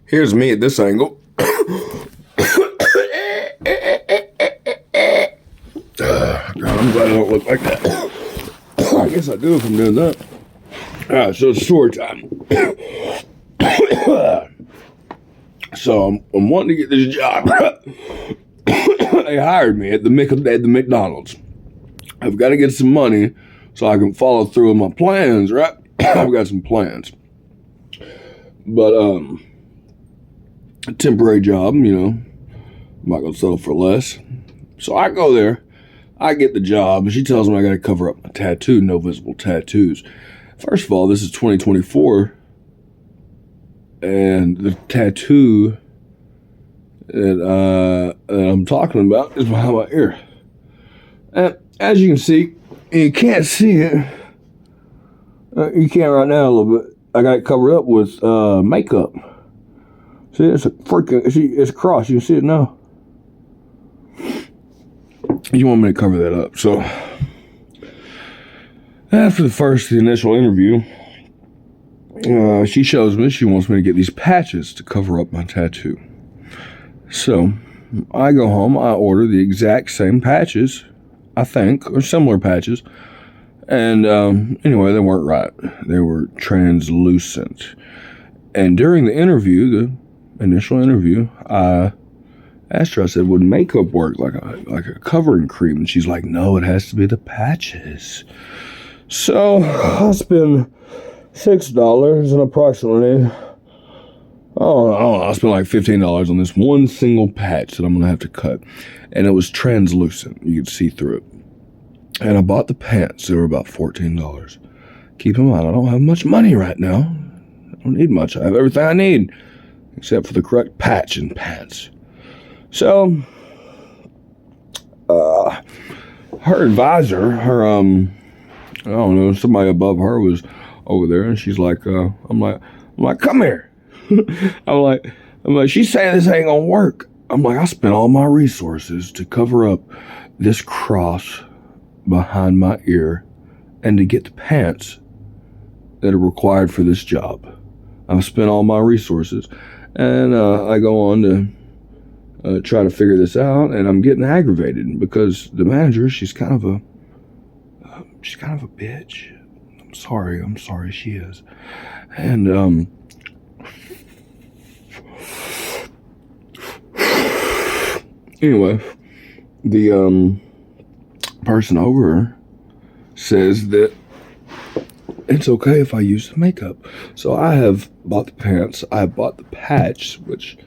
Here's me at this angle. God, I'm glad I don't look like that. I guess I do if I'm doing that. Alright, so it's story time. So I'm wanting to get this job. They hired me at the McDonald's. I've got to get some money so I can follow through with my plans, right? I've got some plans. But, a temporary job, you know, I'm not going to settle for less. So I go there, I get the job, and she tells me I got to cover up my tattoo, no visible tattoos. First of all, this is 2024, and the tattoo that I'm talking about is behind my ear. And as you can see, you can't see it. You can right now a little bit. I got it covered up with makeup. See, it's a freaking, it's a cross. You can see it now. You want me to cover that up. So, after the initial interview, she shows me she wants me to get these patches to cover up my tattoo. So, I go home, I order the exact same patches, I think, or similar patches. And anyway, they weren't right. They were translucent. And during the interview, the initial interview, I asked her, I said, would makeup work like a covering cream? And she's like, no, it has to be the patches. So I spent $6 and approximately, I don't know, I spent like $15 on this one single patch that I'm going to have to cut. And it was translucent. You could see through it. And I bought the pants. They were about $14. Keep in mind, I don't have much money right now. I don't need much. I have everything I need, except for the correct patch and pants. So, her advisor, I don't know, somebody above her was over there, and she's like, I'm like, come here. I'm like, she's saying this ain't gonna work. I'm like, I spent all my resources to cover up this cross behind my ear and to get the pants that are required for this job. I've spent all my resources, and I go on to try to figure this out, and I'm getting aggravated because the manager, she's kind of a bitch. I'm sorry, she is. And anyway, the person over her says that it's okay if I use the makeup. So I have bought the pants. I have bought the patch, which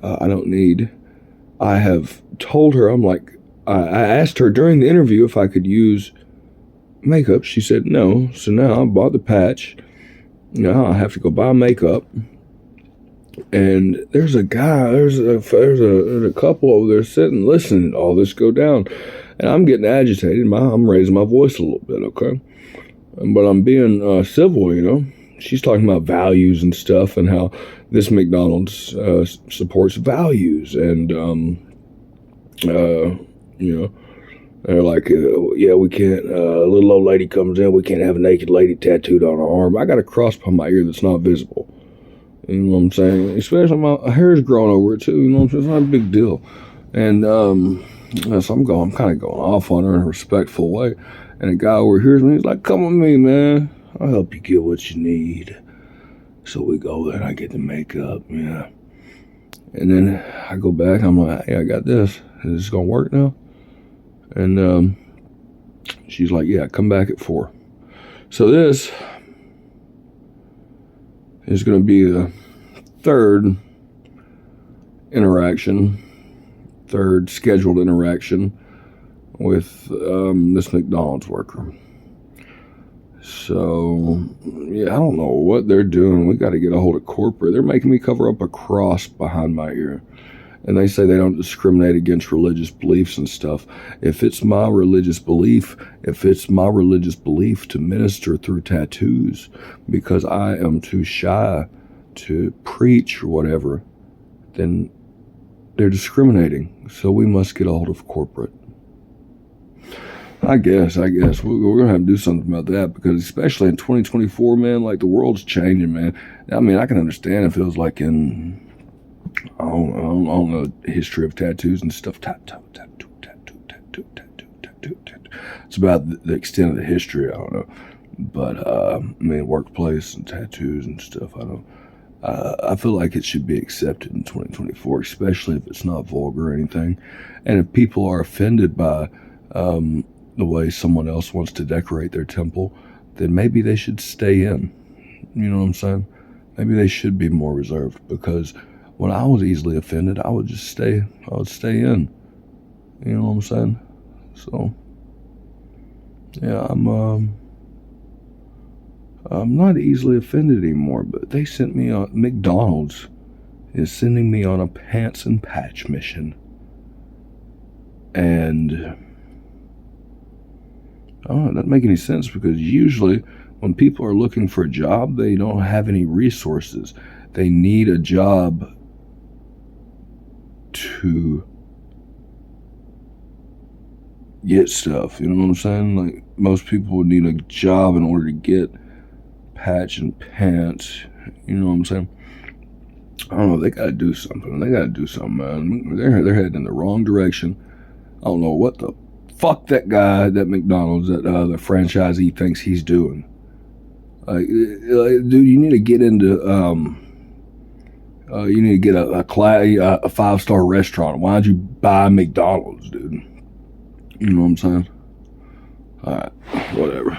I don't need. I have told her, I asked her during the interview if I could use makeup. She said no. So now I bought the patch. Now I have to go buy makeup. And there's a couple over there sitting listening to all this go down. And I'm getting agitated. I'm raising my voice a little bit, okay? But I'm being civil, you know. She's talking about values and stuff and how this McDonald's supports values. And, you know, they're like, yeah, we can't, a little old lady comes in, we can't have a naked lady tattooed on her arm. I got a cross behind my ear that's not visible. You know what I'm saying? Especially my hair's growing over it too, you know what I'm saying? It's not a big deal. And so I'm kind of going off on her in a respectful way. And a guy overhears me, he's like, come with me, man. I'll help you get what you need. So we go there and I get the makeup, yeah. And then I go back, I'm like, hey, I got this. Is this going to work now? And she's like, yeah, come back at 4. So this is going to be the third scheduled interaction with this McDonald's worker. So, yeah, I don't know what they're doing. We got to get a hold of corporate. They're making me cover up a cross behind my ear. And they say they don't discriminate against religious beliefs and stuff. If it's my religious belief to minister through tattoos because I am too shy to preach or whatever, then they're discriminating. So we must get a hold of corporate. I guess we're gonna have to do something about that, because especially in 2024, man, like the world's changing, man. I mean, I can understand if it was like in I don't know the history of tattoos and stuff. Tattoo. It's about the extent of the history. I don't know. But, I mean, workplace and tattoos and stuff, I don't. I feel like it should be accepted in 2024, especially if it's not vulgar or anything. And if people are offended by the way someone else wants to decorate their temple, then maybe they should stay in. You know what I'm saying? Maybe they should be more reserved, because when I was easily offended, I would just stay. I would stay in. You know what I'm saying? So, yeah, I'm not easily offended anymore, but they sent me on, McDonald's is sending me on a pants and patch mission. And I don't know, it doesn't make any sense, because usually when people are looking for a job, they don't have any resources. They need a job to get stuff. You know what I'm saying? Like, most people would need a job in order to get patch and pants. You know what I'm saying? I don't know. They gotta do something. Man. They're heading in the wrong direction. I don't know what the fuck that guy, that McDonald's, that the franchisee thinks he's doing. Like, dude, you need to get into you need to get a 5-star restaurant. Why'd you buy McDonald's, dude? You know what I'm saying? All right, whatever.